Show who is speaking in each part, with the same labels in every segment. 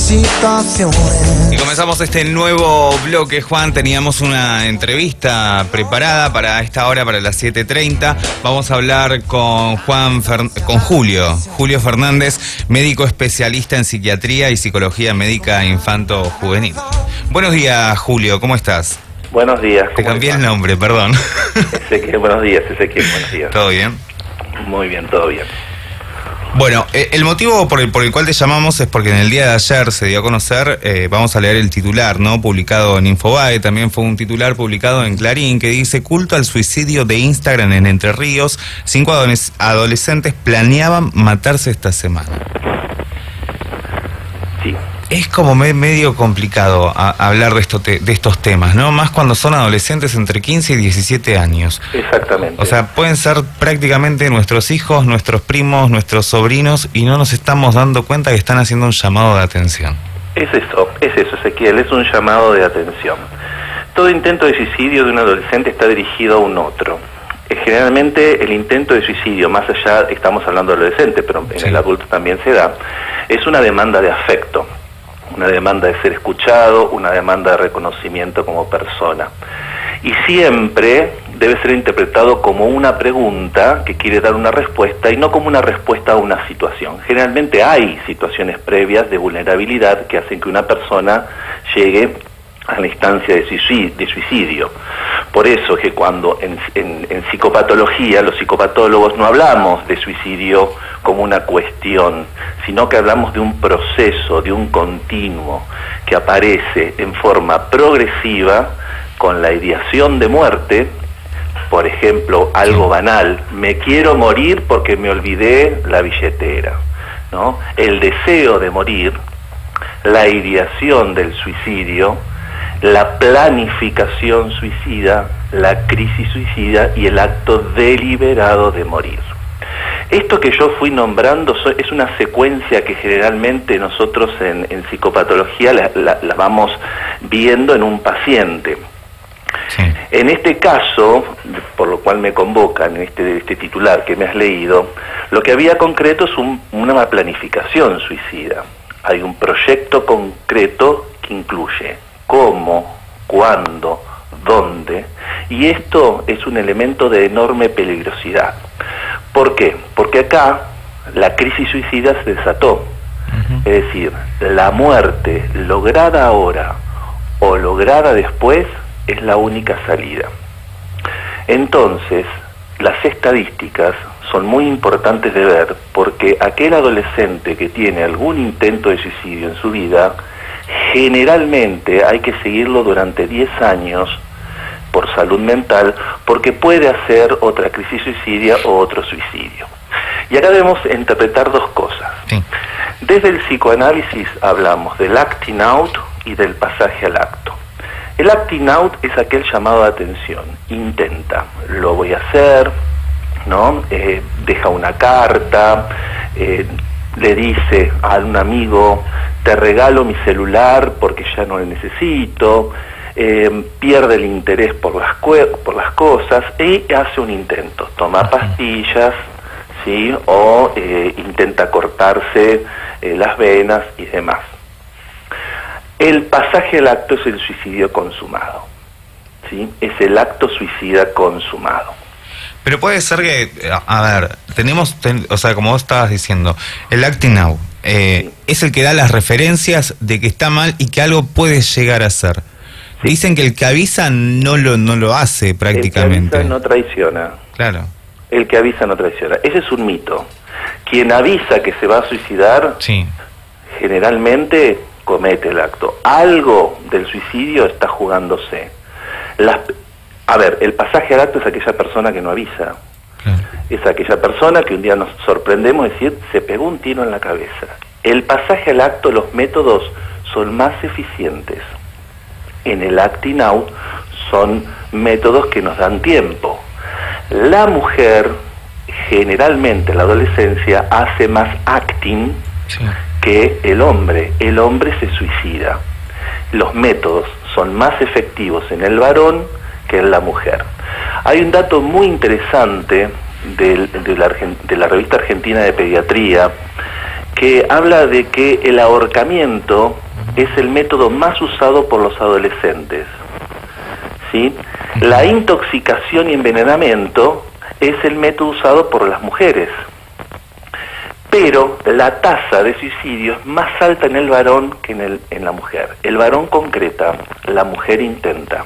Speaker 1: situaciones. Y comenzamos este nuevo bloque, Juan. Teníamos una entrevista preparada para esta hora, para las 7:30. Vamos a hablar con Julio Fernández, médico especialista en psiquiatría y psicología médica infanto-juvenil. Buenos días, Julio, ¿cómo estás?
Speaker 2: Buenos días.
Speaker 1: Te cambié el nombre, perdón.
Speaker 2: Ezequiel, buenos días, buenos días.
Speaker 1: ¿Todo bien?
Speaker 2: Muy bien, todo bien.
Speaker 1: Bueno, el motivo por el cual te llamamos es porque en el día de ayer se dio a conocer, vamos a leer el titular, ¿no? Publicado en Infobae, también fue un titular publicado en Clarín que dice: culto al suicidio de Instagram en Entre Ríos, 5 adolescentes planeaban matarse esta semana.
Speaker 2: Sí.
Speaker 1: Es como medio complicado hablar de estos temas, ¿no? Más cuando son adolescentes entre 15 y 17 años.
Speaker 2: Exactamente.
Speaker 1: O sea, pueden ser prácticamente nuestros hijos, nuestros primos, nuestros sobrinos, y no nos estamos dando cuenta que están haciendo un llamado de atención. Es eso,
Speaker 2: Ezequiel, es un llamado de atención. Todo intento de suicidio de un adolescente está dirigido a un otro. Generalmente el intento de suicidio, más allá, estamos hablando de adolescente, pero en el adulto también se da, es una demanda de afecto. Una demanda de ser escuchado, una demanda de reconocimiento como persona. Y siempre debe ser interpretado como una pregunta que quiere dar una respuesta y no como una respuesta a una situación. Generalmente hay situaciones previas de vulnerabilidad que hacen que una persona llegue a la instancia de suicidio. Por eso que cuando en psicopatología, los psicopatólogos no hablamos de suicidio como una cuestión, sino que hablamos de un proceso, de un continuo, que aparece en forma progresiva con la ideación de muerte. Por ejemplo, algo banal: me quiero morir porque me olvidé la billetera, ¿no? El deseo de morir, la ideación del suicidio, la planificación suicida, la crisis suicida y el acto deliberado de morir. Esto que yo fui nombrando es una secuencia que generalmente nosotros en psicopatología la vamos viendo en un paciente. Sí. En este caso, por lo cual me convocan, en este titular que me has leído, lo que había concreto es una planificación suicida. Hay un proyecto concreto que incluye cómo, cuándo, dónde, y esto es un elemento de enorme peligrosidad. ¿Por qué? Porque acá la crisis suicida se desató. Es decir, la muerte lograda ahora o lograda después es la única salida. Entonces, las estadísticas son muy importantes de ver, porque aquel adolescente que tiene algún intento de suicidio en su vida, generalmente hay que seguirlo durante 10 años por salud mental, porque puede hacer otra crisis suicidia o otro suicidio. Y acá debemos interpretar dos cosas. Sí. Desde el psicoanálisis hablamos del acting out y del pasaje al acto. El acting out es aquel llamado de atención: intenta, lo voy a hacer, ¿no? Deja una carta, le dice a un amigo: te regalo mi celular porque ya no lo necesito. Pierde el interés por las cosas y hace un intento, toma pastillas, ¿sí? O intenta cortarse las venas y demás. El pasaje al acto es el suicidio consumado, ¿sí? Es el acto suicida consumado.
Speaker 1: Pero puede ser que, a ver, o sea, como vos estabas diciendo, el acting out sí, es el que da las referencias de que está mal y que algo puede llegar a ser. Sí. Dicen que el que avisa no lo hace prácticamente.
Speaker 2: El que avisa no traiciona.
Speaker 1: Claro.
Speaker 2: El que avisa no traiciona. Ese es un mito. Quien avisa que se va a suicidar, sí, generalmente comete el acto. Algo del suicidio está jugándose. A ver, el pasaje al acto es aquella persona que no avisa. Claro. Es aquella persona que un día nos sorprendemos y decir: se pegó un tiro en la cabeza. El pasaje al acto, los métodos son más eficientes. En el acting out son métodos que nos dan tiempo. La mujer, generalmente en la adolescencia, hace más acting, sí, que el hombre. El hombre se suicida. Los métodos son más efectivos en el varón que en la mujer. Hay un dato muy interesante de la revista argentina de pediatría que habla de que el ahorcamiento es el método más usado por los adolescentes, ¿sí? La intoxicación y envenenamiento es el método usado por las mujeres, pero la tasa de suicidio es más alta en el varón que en la mujer. El varón concreta, la mujer intenta.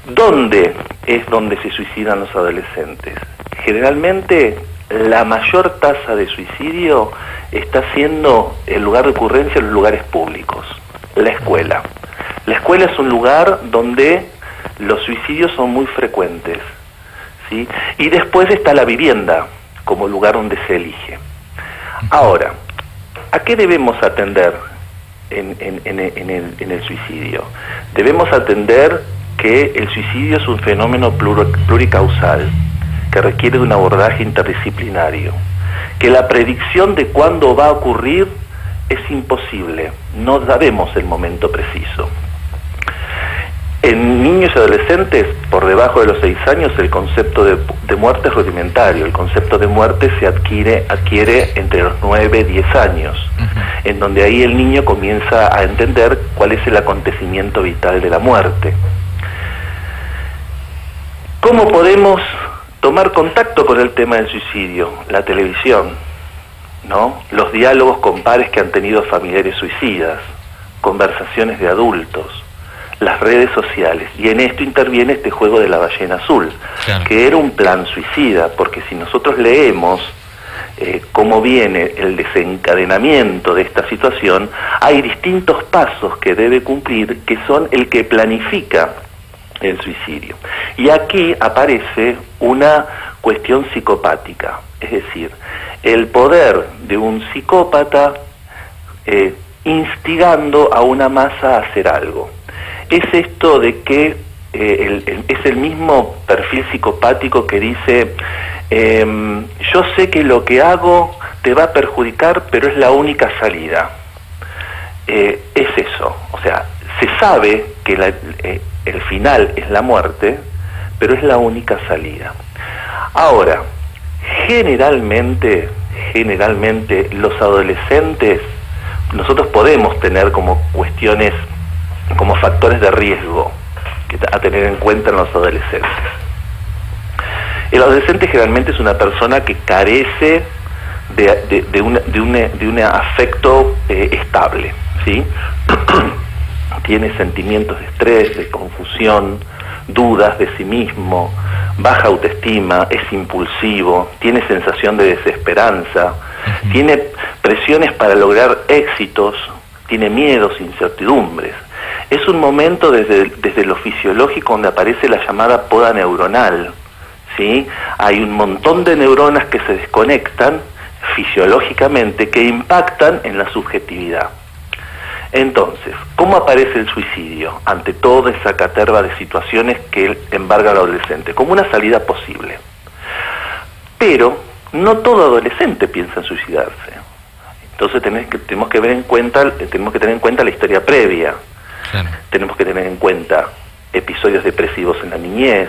Speaker 2: ¿Dónde es donde se suicidan los adolescentes? Generalmente la mayor tasa de suicidio está siendo el lugar de ocurrencia en los lugares públicos, la escuela. La escuela es un lugar donde los suicidios son muy frecuentes, ¿sí? Y después está la vivienda como lugar donde se elige. Ahora, ¿a qué debemos atender en el suicidio? Debemos atender que el suicidio es un fenómeno pluricausal, que requiere de un abordaje interdisciplinario, que la predicción de cuándo va a ocurrir es imposible, no sabemos el momento preciso. En niños y adolescentes, por debajo de los 6 años, el concepto de muerte es rudimentario. El concepto de muerte se adquiere entre los 9 y 10 años, en donde ahí el niño comienza a entender cuál es el acontecimiento vital de la muerte. ¿Cómo podemos tomar contacto con el tema del suicidio? La televisión, ¿no? Los diálogos con pares que han tenido familiares suicidas, conversaciones de adultos, las redes sociales, y en esto interviene este juego de la ballena azul, claro, que era un plan suicida, porque si nosotros leemos cómo viene el desencadenamiento de esta situación, hay distintos pasos que debe cumplir, que son el que planifica el suicidio. Y aquí aparece una cuestión psicopática, es decir, el poder de un psicópata instigando a una masa a hacer algo. Es esto de que es el mismo perfil psicopático que dice, yo sé que lo que hago te va a perjudicar, pero es la única salida. Es eso, o sea, se sabe que el final es la muerte, pero es la única salida. Ahora, generalmente los adolescentes, nosotros podemos tener como cuestiones, como factores de riesgo a tener en cuenta en los adolescentes. El adolescente generalmente es una persona que carece de un afecto estable, ¿sí? Tiene sentimientos de estrés, de confusión, dudas de sí mismo, baja autoestima, es impulsivo, tiene sensación de desesperanza, tiene presiones para lograr éxitos, tiene miedos, incertidumbres. Es un momento desde lo fisiológico donde aparece la llamada poda neuronal, ¿sí? Hay un montón de neuronas que se desconectan fisiológicamente que impactan en la subjetividad. Entonces, ¿cómo aparece el suicidio ante toda esa caterva de situaciones que embarga al adolescente? Como una salida posible. Pero no todo adolescente piensa en suicidarse. Entonces tenemos que tener en cuenta la historia previa. Claro. Tenemos que tener en cuenta episodios depresivos en la niñez,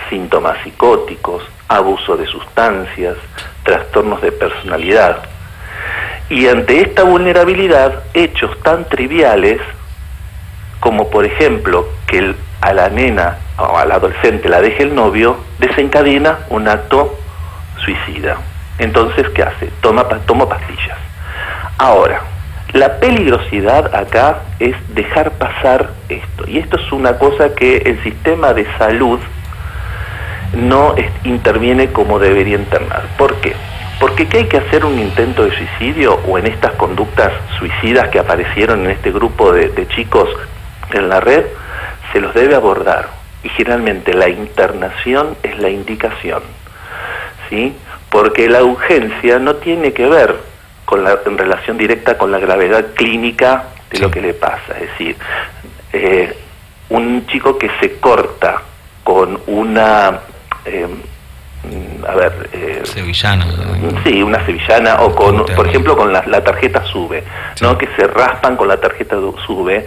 Speaker 2: síntomas psicóticos, abuso de sustancias, trastornos de personalidad. Y ante esta vulnerabilidad, hechos tan triviales como, por ejemplo, que a la nena o al adolescente la deje el novio, desencadena un acto suicida. Entonces, ¿qué hace? Toma pastillas. Ahora, la peligrosidad acá es dejar pasar esto. Y esto es una cosa que el sistema de salud no interviene como debería internar. ¿Por qué? Porque ¿qué hay que hacer un intento de suicidio o en estas conductas suicidas que aparecieron en este grupo de chicos en la red? Se los debe abordar. Y generalmente la internación es la indicación, ¿sí? Porque la urgencia no tiene que ver en relación directa con la gravedad clínica de lo que le pasa. Es decir, un chico que se corta con una...
Speaker 1: sevillana.
Speaker 2: Sí, una sevillana, o por ejemplo con la tarjeta SUBE, ¿no? Sí. Que se raspan con la tarjeta SUBE,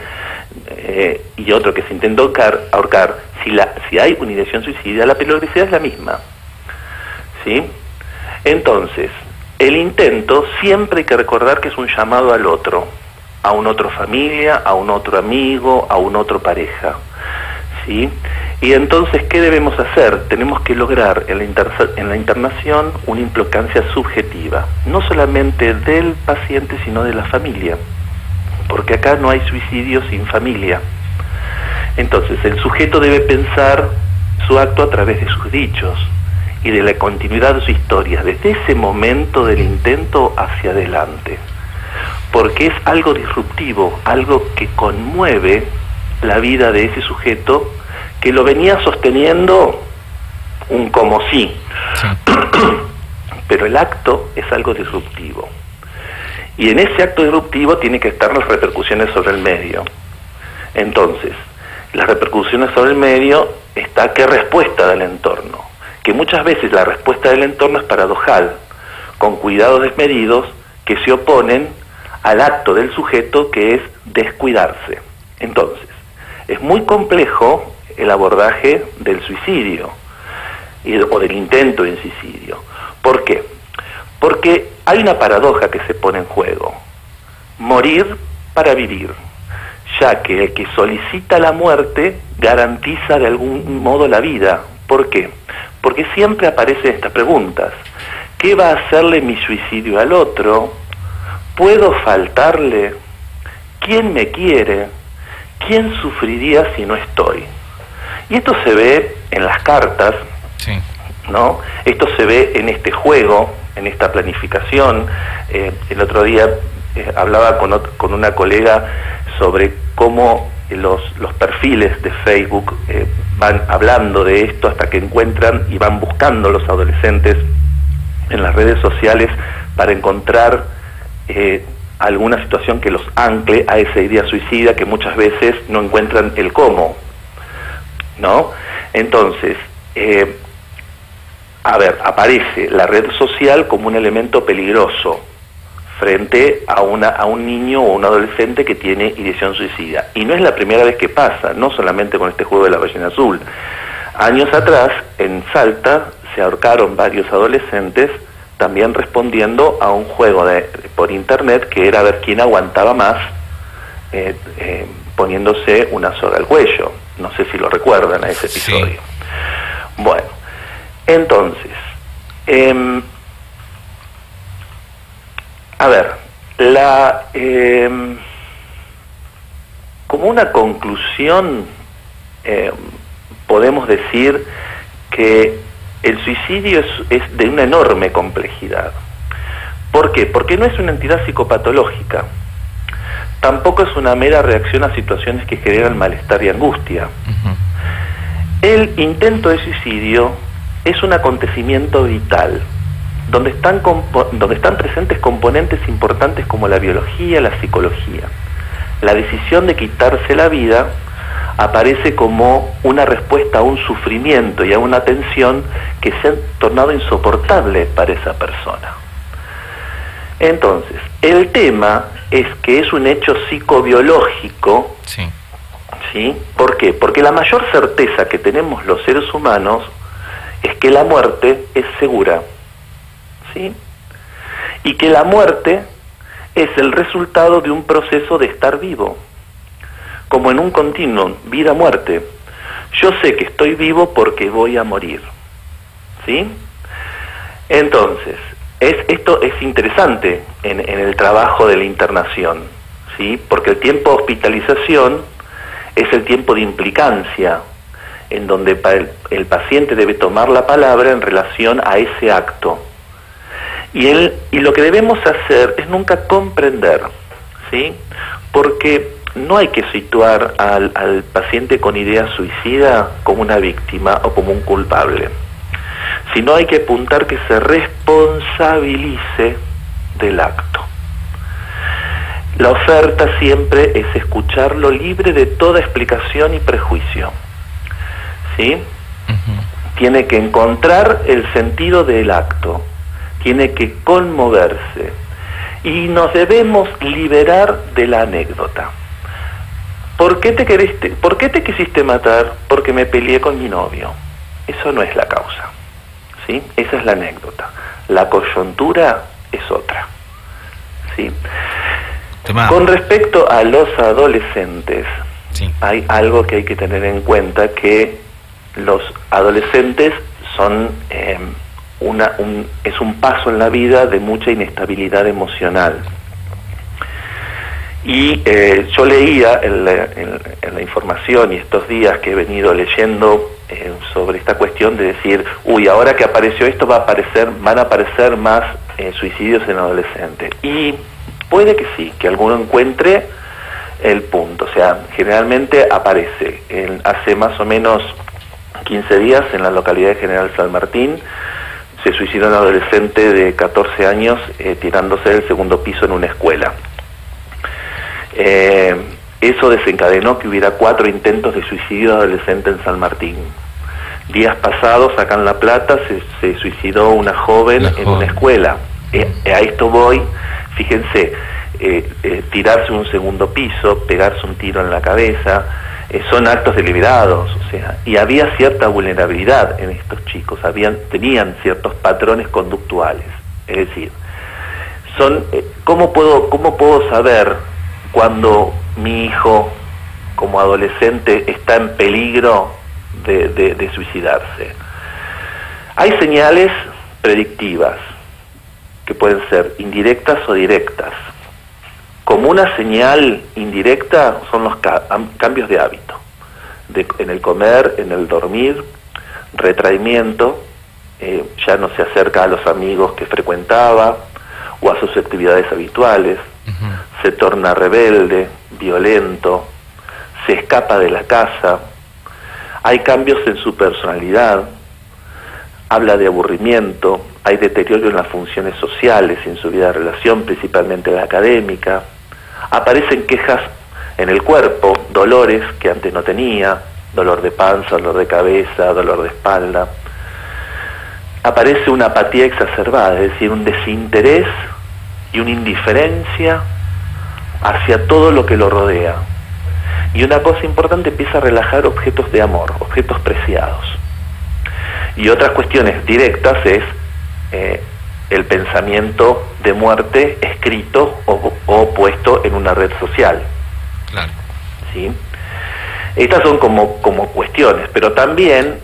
Speaker 2: y otro que se intenta ahorcar. Si hay una ideación suicida, la peligrosidad es la misma, ¿sí? Entonces, El intento siempre hay que recordar que es un llamado al otro, a un otro familia, a un otro amigo, a un otro pareja, ¿sí? Y entonces, ¿qué debemos hacer? Tenemos que lograr en la internación una implicancia subjetiva, no solamente del paciente, sino de la familia, porque acá no hay suicidio sin familia. Entonces, el sujeto debe pensar su acto a través de sus dichos y de la continuidad de su historia, desde ese momento del intento hacia adelante, porque es algo disruptivo, algo que conmueve la vida de ese sujeto que lo venía sosteniendo un como sí. Pero el acto es algo disruptivo. Y en ese acto disruptivo tiene que estar las repercusiones sobre el medio. Entonces, las repercusiones sobre el medio está qué respuesta del entorno. Que muchas veces la respuesta del entorno es paradojal, con cuidados desmedidos que se oponen al acto del sujeto, que es descuidarse. Entonces, es muy complejo el abordaje del suicidio o del intento de suicidio. ¿Por qué? Porque hay una paradoja que se pone en juego: morir para vivir, ya que el que solicita la muerte garantiza de algún modo la vida. ¿Por qué? Porque siempre aparecen estas preguntas: ¿qué va a hacerle mi suicidio al otro? ¿Puedo faltarle? ¿Quién me quiere? ¿Quién sufriría si no estoy? Y esto se ve en las cartas, sí, ¿no? Esto se ve en este juego, en esta planificación. El otro día hablaba con una colega sobre cómo los perfiles de Facebook van hablando de esto hasta que encuentran y van buscando los adolescentes en las redes sociales para encontrar alguna situación que los ancle a esa idea suicida, que muchas veces no encuentran el cómo, ¿no? Entonces, aparece la red social como un elemento peligroso frente a un niño o un adolescente que tiene ideación suicida. Y no es la primera vez que pasa, no solamente con este juego de la ballena azul. Años atrás, en Salta, se ahorcaron varios adolescentes también respondiendo a un juego por internet que era ver quién aguantaba más poniéndose una soga al cuello. No sé si lo recuerdan a ese episodio. Sí. Bueno, entonces, como una conclusión, podemos decir que el suicidio es de una enorme complejidad. ¿Por qué? Porque no es una entidad psicopatológica, tampoco es una mera reacción a situaciones que generan malestar y angustia. Uh-huh. El intento de suicidio es un acontecimiento vital, donde están presentes componentes importantes como la biología, la psicología. La decisión de quitarse la vida aparece como una respuesta a un sufrimiento y a una tensión que se ha tornado insoportable para esa persona. Entonces, el tema es que es un hecho psicobiológico. Sí. ¿Sí? ¿Por qué? Porque la mayor certeza que tenemos los seres humanos es que la muerte es segura, ¿sí? Y que la muerte es el resultado de un proceso de estar vivo, como en un continuum, vida-muerte. Yo sé que estoy vivo porque voy a morir, ¿sí? Entonces, esto es interesante en el trabajo de la internación, ¿sí? Porque el tiempo de hospitalización es el tiempo de implicancia, en donde el paciente debe tomar la palabra en relación a ese acto. Y lo que debemos hacer es nunca comprender, ¿sí? Porque no hay que situar al paciente con idea suicida como una víctima o como un culpable, sino hay que apuntar que se responsabilice del acto. La oferta siempre es escucharlo libre de toda explicación y prejuicio, ¿sí? Uh-huh. Tiene que encontrar el sentido del acto, tiene que conmoverse, y nos debemos liberar de la anécdota. ¿Por qué te quisiste matar? Porque me peleé con mi novio. Eso no es la causa, ¿sí? Esa es la anécdota. La coyuntura es otra. ¿Sí?
Speaker 1: Tema.
Speaker 2: Con respecto a los adolescentes,
Speaker 1: sí,
Speaker 2: hay algo que hay que tener en cuenta, que los adolescentes son es un paso en la vida de mucha inestabilidad emocional. Y yo leía en la información y estos días que he venido leyendo sobre esta cuestión de decir, ahora que apareció esto van a aparecer más suicidios en adolescentes. Y puede que sí, que alguno encuentre el punto. O sea, generalmente aparece. Hace más o menos 15 días en la localidad de General San Martín se suicidó un adolescente de 14 años tirándose del segundo piso en una escuela. Eso desencadenó que hubiera 4 intentos de suicidio adolescente en San Martín. Días pasados, acá en La Plata, se suicidó una joven en una escuela. A esto voy, fíjense, tirarse un segundo piso, pegarse un tiro en la cabeza, son actos deliberados, o sea, y había cierta vulnerabilidad en estos chicos, tenían ciertos patrones conductuales. Es decir, ¿cómo puedo saber cuando mi hijo como adolescente está en peligro de suicidarse? Hay señales predictivas que pueden ser indirectas o directas. Como una señal indirecta son los cambios de hábito, en el comer, en el dormir, retraimiento, ya no se acerca a los amigos que frecuentaba o a sus actividades habituales, se torna rebelde, violento, se escapa de la casa, hay cambios en su personalidad, habla de aburrimiento, hay deterioro en las funciones sociales y en su vida de relación, principalmente la académica, aparecen quejas en el cuerpo, dolores que antes no tenía, dolor de panza, dolor de cabeza, dolor de espalda, aparece una apatía exacerbada, es decir, un desinterés y una indiferencia hacia todo lo que lo rodea. Y una cosa importante, empieza a relajar objetos de amor, objetos preciados. Y otras cuestiones directas es el pensamiento de muerte escrito o puesto en una red social.
Speaker 1: Claro.
Speaker 2: ¿Sí? Estas son como cuestiones, pero también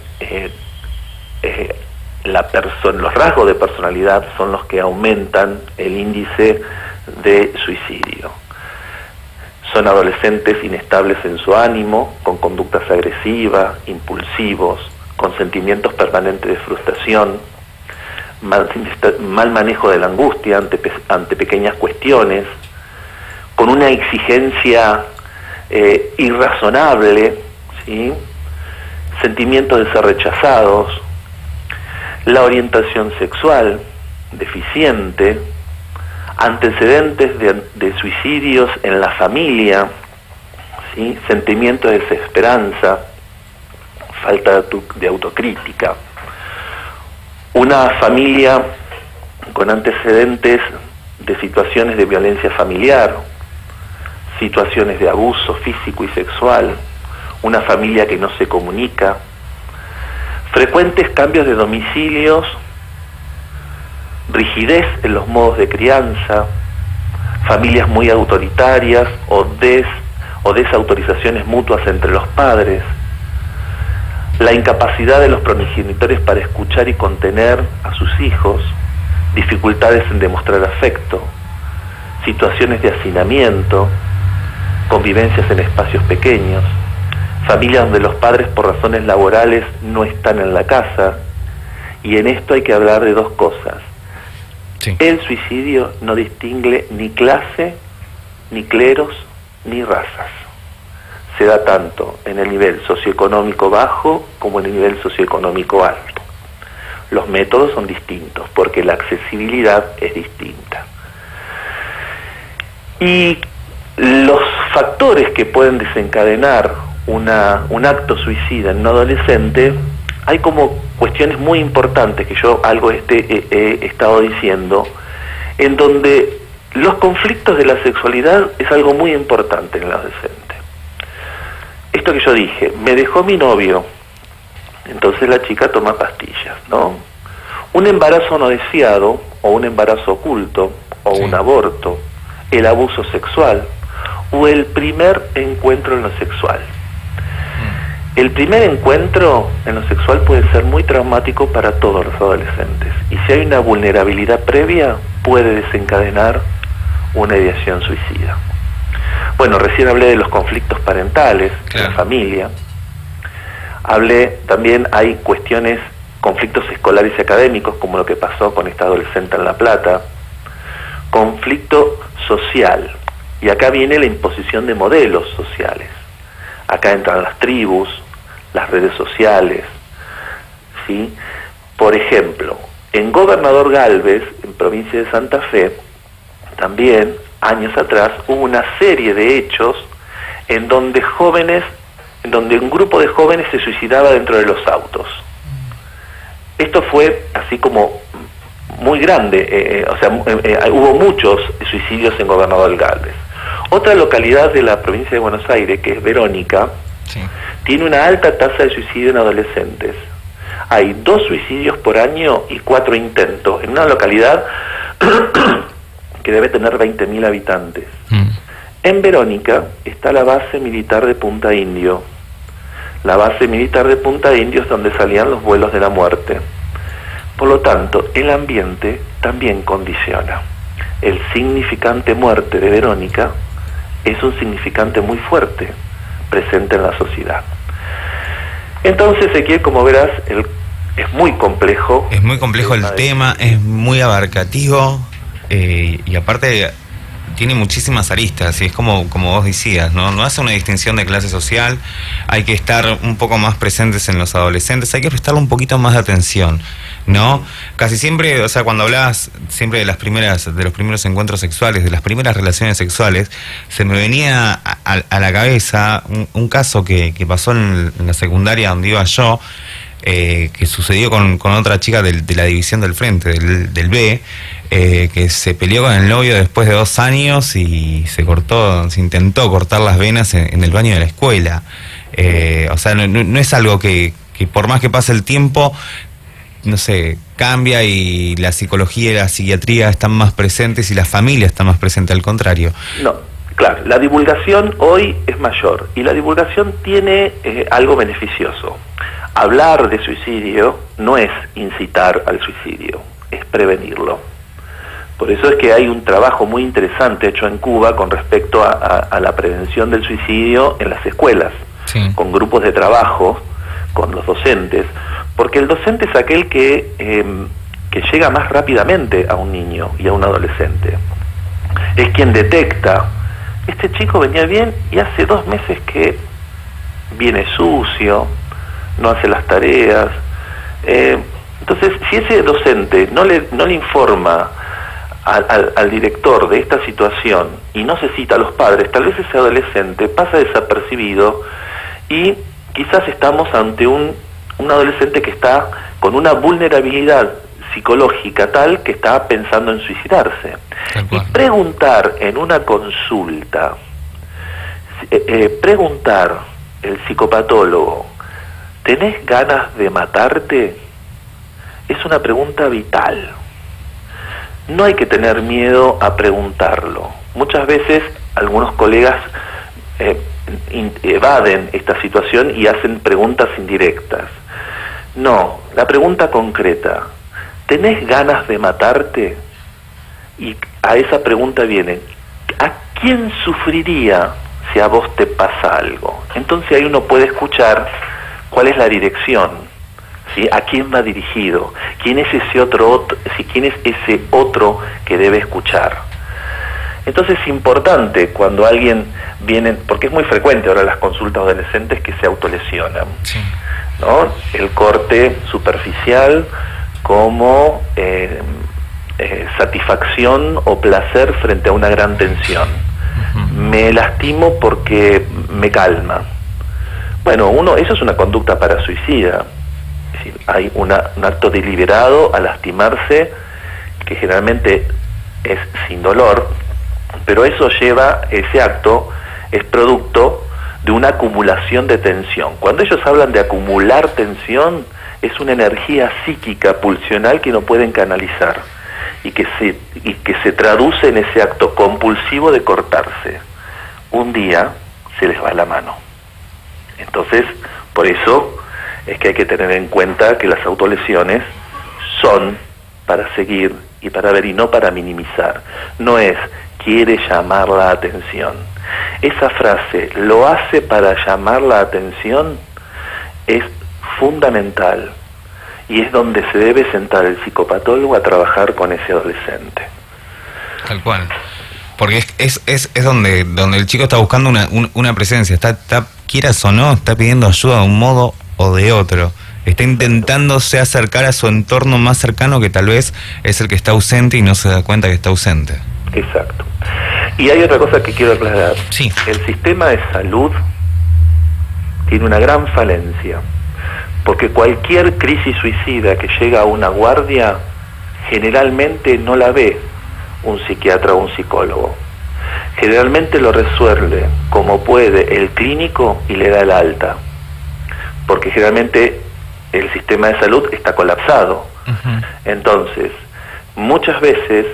Speaker 2: los rasgos de personalidad son los que aumentan el índice de suicidio. Son adolescentes inestables en su ánimo, con conductas agresivas, impulsivos, con sentimientos permanentes de frustración, mal manejo de la angustia ante pequeñas cuestiones, con una exigencia irrazonable, ¿sí? Sentimientos de ser rechazados, la orientación sexual deficiente, antecedentes de suicidios en la familia, ¿sí? Sentimientos de desesperanza, falta de autocrítica, una familia con antecedentes de situaciones de violencia familiar, situaciones de abuso físico y sexual, una familia que no se comunica, frecuentes cambios de domicilios, rigidez en los modos de crianza, familias muy autoritarias o desautorizaciones mutuas entre los padres, la incapacidad de los progenitores para escuchar y contener a sus hijos, dificultades en demostrar afecto, situaciones de hacinamiento, convivencias en espacios pequeños, familias donde los padres por razones laborales no están en la casa, y en esto hay que hablar de dos cosas. Sí. El suicidio no distingue ni clase, ni cleros, ni razas. Se da tanto en el nivel socioeconómico bajo como en el nivel socioeconómico alto. Los métodos son distintos porque la accesibilidad es distinta. Y los factores que pueden desencadenar un acto suicida en un adolescente, hay como cuestiones muy importantes que yo he estado diciendo, en donde los conflictos de la sexualidad es algo muy importante en el adolescente. Esto que yo dije, me dejó mi novio, entonces la chica toma pastillas, ¿no? Un embarazo no deseado o un embarazo oculto, o un aborto, el abuso sexual, o el primer encuentro en lo sexual. El primer encuentro en lo sexual puede ser muy traumático para todos los adolescentes, y si hay una vulnerabilidad previa, puede desencadenar una ideación suicida. Bueno, recién hablé de los conflictos parentales, de la familia. Hablé también, hay cuestiones, conflictos escolares y académicos, como lo que pasó con esta adolescente en La Plata. Conflicto social, y acá viene la imposición de modelos sociales. Acá entran las tribus, las redes sociales, ¿sí? Por ejemplo, en Gobernador Galvez, en provincia de Santa Fe, también, años atrás, hubo una serie de hechos en donde un grupo de jóvenes se suicidaba dentro de los autos. Esto fue así como muy grande, hubo muchos suicidios en Gobernador Galvez. Otra localidad de la provincia de Buenos Aires, que es Verónica, tiene una alta tasa de suicidio en adolescentes. Hay 2 suicidios por año y 4 intentos, en una localidad que debe tener 20.000 habitantes. En Verónica está la base militar de Punta Indio. La base militar de Punta Indio es donde salían los vuelos de la muerte. Por lo tanto, el ambiente también condiciona. El significante muerte de Verónica es un significante muy fuerte presente en la sociedad. Entonces, Ezequiel, como verás, es muy complejo.
Speaker 1: Es muy complejo el tema, es muy abarcativo, y aparte tiene muchísimas aristas, y es como vos decías, no hace una distinción de clase social. Hay que estar un poco más presentes en los adolescentes, hay que prestarle un poquito más de atención, ¿no? Casi siempre, o sea, cuando hablabas siempre de los primeros encuentros sexuales, de las primeras relaciones sexuales, se me venía a la cabeza un caso que pasó en la secundaria donde iba yo, que sucedió con otra chica de la división del frente, del B, que se peleó con el novio después de 2 años y se intentó cortar las venas en el baño de la escuela. O sea, no es algo que por más que pase el tiempo, no sé, cambia, y la psicología y la psiquiatría están más presentes y la familia está más presente, al contrario.
Speaker 2: No, claro, la divulgación hoy es mayor, y la divulgación tiene algo beneficioso. Hablar de suicidio no es incitar al suicidio, es prevenirlo. Por eso es que hay un trabajo muy interesante hecho en Cuba con respecto a la prevención del suicidio en las escuelas, con grupos de trabajo, con los docentes, porque el docente es aquel que llega más rápidamente a un niño y a un adolescente. Es quien detecta, este chico venía bien y hace 2 meses que viene sucio, no hace las tareas. Entonces, si ese docente no le informa al director de esta situación y no se cita a los padres, tal vez ese adolescente pasa desapercibido, y quizás estamos ante un adolescente que está con una vulnerabilidad psicológica tal que está pensando en suicidarse. Y preguntar en una consulta, preguntar el psicopatólogo, ¿tenés ganas de matarte? Es una pregunta vital. No hay que tener miedo a preguntarlo. Muchas veces algunos colegas evaden esta situación y hacen preguntas indirectas. No, la pregunta concreta, ¿tenés ganas de matarte? Y a esa pregunta viene, ¿a quién sufriría si a vos te pasa algo? Entonces ahí uno puede escuchar cuál es la dirección, ¿sí? ¿A quién va dirigido? ¿Quién es ese otro que debe escuchar? Entonces es importante cuando alguien viene, porque es muy frecuente ahora las consultas adolescentes que se autolesionan, ¿no? El corte superficial como satisfacción o placer frente a una gran tensión. Me lastimo porque me calma. Bueno, eso es una conducta para suicida. Es decir, hay un acto deliberado a lastimarse, que generalmente es sin dolor, pero ese acto es producto de una acumulación de tensión. Cuando ellos hablan de acumular tensión, es una energía psíquica pulsional que no pueden canalizar. y que se traduce en ese acto compulsivo de cortarse. Un día se les va la mano. Entonces, por eso es que hay que tener en cuenta que las autolesiones son para seguir y para ver, y no para minimizar. No es quiere llamar la atención. Esa frase, lo hace para llamar la atención, es fundamental, y es donde se debe sentar el psicopatólogo a trabajar con ese adolescente.
Speaker 1: Tal cual. Porque es donde el chico está buscando una presencia, está, quieras o no, está pidiendo ayuda de un modo o de otro. Está intentándose acercar a su entorno más cercano, que tal vez es el que está ausente y no se da cuenta que está ausente.
Speaker 2: Exacto. Y hay otra cosa que quiero aclarar.
Speaker 1: Sí.
Speaker 2: El sistema de salud tiene una gran falencia, porque cualquier crisis suicida que llega a una guardia, generalmente no la ve un psiquiatra o un psicólogo. Generalmente lo resuelve como puede el clínico y le da el alta, porque generalmente el sistema de salud está colapsado. Uh-huh. Entonces, muchas veces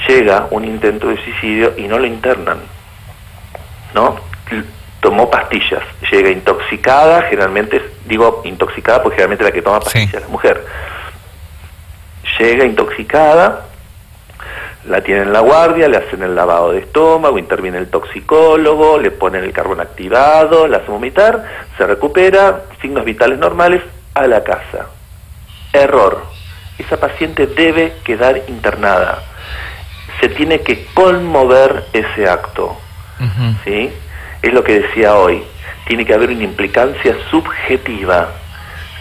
Speaker 2: llega un intento de suicidio y no lo internan, ¿no? Tomó pastillas, llega intoxicada, generalmente, digo intoxicada porque generalmente la que toma pastillas es la mujer. Llega intoxicada, la tienen en la guardia, le hacen el lavado de estómago, interviene el toxicólogo, le ponen el carbón activado, la hace vomitar, se recupera, signos vitales normales, a la casa. Error. Esa paciente debe quedar internada. Se tiene que conmover ese acto. Uh-huh. ¿Sí? Es lo que decía hoy. Tiene que haber una implicancia subjetiva.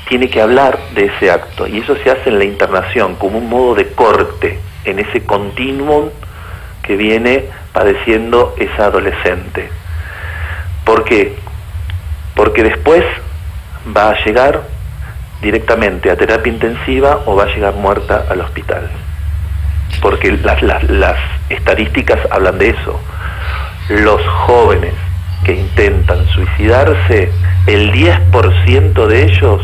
Speaker 2: Tiene que hablar de ese acto. Y eso se hace en la internación, como un modo de corte, en ese continuum que viene padeciendo esa adolescente. ¿Por qué? Porque después va a llegar directamente a terapia intensiva o va a llegar muerta al hospital. Porque las estadísticas hablan de eso. Los jóvenes que intentan suicidarse, el 10% de ellos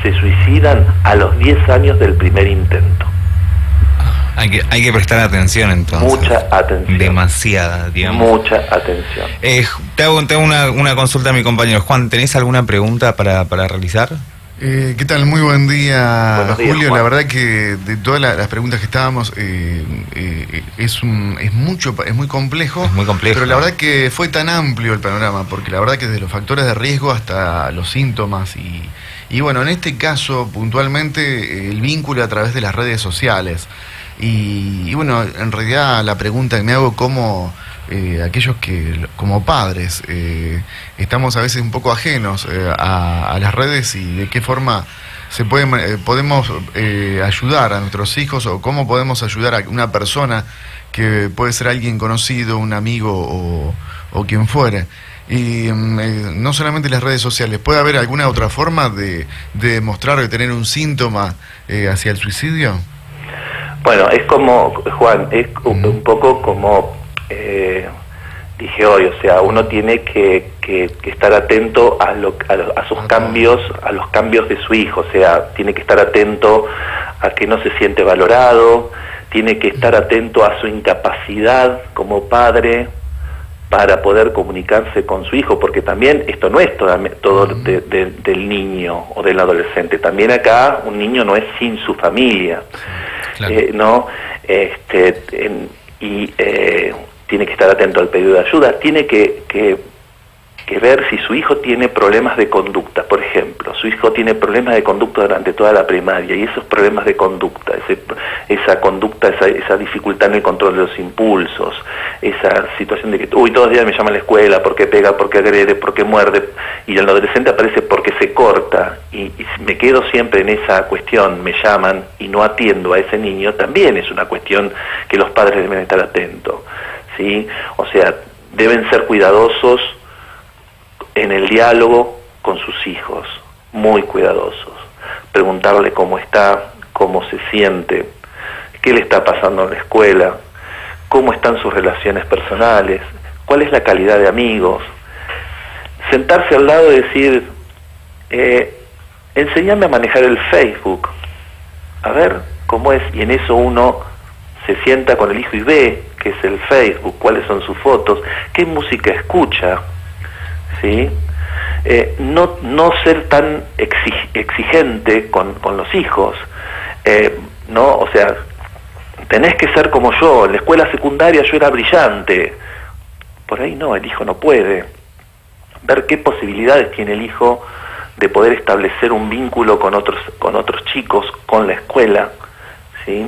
Speaker 2: se suicidan a los 10 años del primer intento.
Speaker 1: Hay que prestar atención entonces.
Speaker 2: Mucha atención.
Speaker 1: Demasiada, digamos.
Speaker 2: Mucha atención.
Speaker 1: Te hago una consulta a mi compañero. Juan, ¿tenés alguna pregunta para realizar?
Speaker 3: ¿Qué tal? Muy buen día,
Speaker 2: días,
Speaker 3: Julio.
Speaker 2: Juan.
Speaker 3: La verdad que de todas las preguntas que estábamos, es muy complejo.
Speaker 1: Es muy complejo.
Speaker 3: Pero la verdad que fue tan amplio el panorama, porque la verdad que desde los factores de riesgo hasta los síntomas y bueno, en este caso puntualmente el vínculo a través de las redes sociales. Y bueno, en realidad la pregunta que me hago, ¿cómo aquellos que como padres estamos a veces un poco ajenos a las redes, y de qué forma podemos ayudar a nuestros hijos, o cómo podemos ayudar a una persona que puede ser alguien conocido, un amigo o quien fuere? Y no solamente las redes sociales, ¿puede haber alguna otra forma de demostrar, de tener un síntoma hacia el suicidio?
Speaker 2: Bueno, es como, Juan, es un poco como dije hoy, o sea, uno tiene que estar atento a sus cambios, a los cambios de su hijo, o sea, tiene que estar atento a que no se siente valorado, tiene que estar atento a su incapacidad como padre para poder comunicarse con su hijo, porque también esto no es todo del niño o del adolescente, también acá un niño no es sin su familia. Claro. Tiene que estar atento al pedido de ayuda, tiene que ver si su hijo tiene problemas de conducta. Por ejemplo, su hijo tiene problemas de conducta durante toda la primaria, y esos problemas de conducta, esa conducta, esa dificultad en el control de los impulsos, esa situación de que, todos los días me llama a la escuela, porque pega, porque agrede, porque muerde, y el adolescente aparece porque se corta, y me quedo siempre en esa cuestión, me llaman y no atiendo a ese niño, también es una cuestión que los padres deben estar atentos, ¿sí? O sea, deben ser cuidadosos en el diálogo con sus hijos, muy cuidadosos. Preguntarle cómo está, cómo se siente, qué le está pasando en la escuela, cómo están sus relaciones personales, cuál es la calidad de amigos. Sentarse al lado y decir, enséñame a manejar el Facebook, a ver cómo es, y en eso uno se sienta con el hijo y ve qué es el Facebook, cuáles son sus fotos, qué música escucha, ¿sí? No ser tan exigente con los hijos, ¿no? O sea, tenés que ser como yo, en la escuela secundaria yo era brillante. Por ahí no, el hijo no puede. Ver qué posibilidades tiene el hijo de poder establecer un vínculo con otros chicos, con la escuela, ¿sí?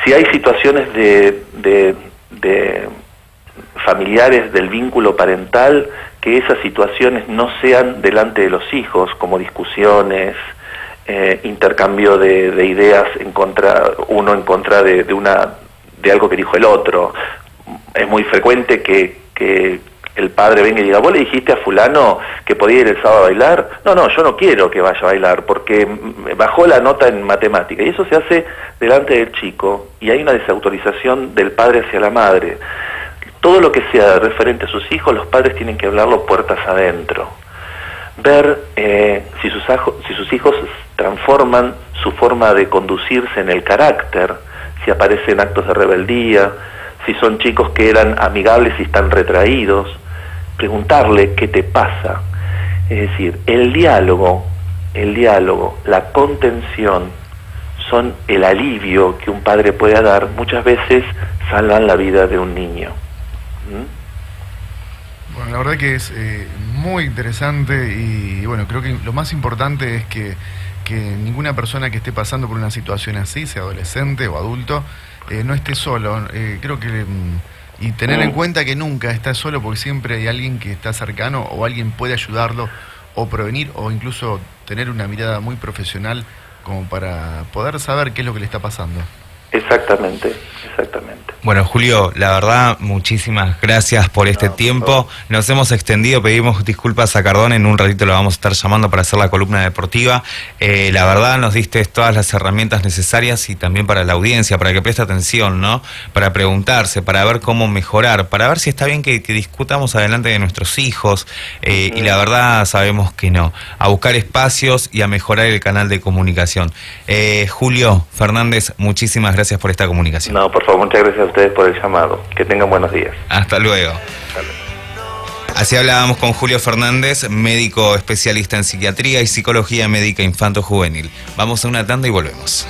Speaker 2: Si hay situaciones de familiares del vínculo parental, que esas situaciones no sean delante de los hijos, como discusiones, intercambio de ideas uno en contra de algo que dijo el otro. Es muy frecuente que el padre venga y diga, ¿vos le dijiste a fulano que podía ir el sábado a bailar? No, yo no quiero que vaya a bailar porque bajó la nota en matemática. Y eso se hace delante del chico y hay una desautorización del padre hacia la madre. Todo lo que sea referente a sus hijos, los padres tienen que hablarlo puertas adentro. Ver si sus hijos transforman su forma de conducirse en el carácter, si aparecen actos de rebeldía, si son chicos que eran amigables y están retraídos, preguntarle qué te pasa. Es decir, el diálogo, la contención, son el alivio que un padre puede dar. Muchas veces salvan la vida de un niño.
Speaker 3: Bueno, la verdad que es muy interesante y bueno, creo que lo más importante es que ninguna persona que esté pasando por una situación así, sea adolescente o adulto, no esté solo. Creo que y tener en cuenta que nunca está solo, porque siempre hay alguien que está cercano o alguien puede ayudarlo o prevenir o incluso tener una mirada muy profesional como para poder saber qué es lo que le está pasando.
Speaker 2: Exactamente.
Speaker 1: Bueno, Julio, la verdad, muchísimas gracias por este tiempo. Nos hemos extendido, pedimos disculpas a Cardone, en un ratito lo vamos a estar llamando para hacer la columna deportiva. La verdad, nos diste todas las herramientas necesarias y también para la audiencia, para que preste atención, ¿no? Para preguntarse, para ver cómo mejorar, para ver si está bien que discutamos adelante de nuestros hijos, y la verdad sabemos que no. A buscar espacios y a mejorar el canal de comunicación. Julio Fernández, muchísimas gracias por esta comunicación.
Speaker 2: No, por favor, muchas gracias a ustedes por el llamado. Que tengan buenos días.
Speaker 1: Hasta luego. Así hablábamos con Julio Fernández, médico especialista en psiquiatría y psicología médica infanto-juvenil. Vamos a una tanda y volvemos.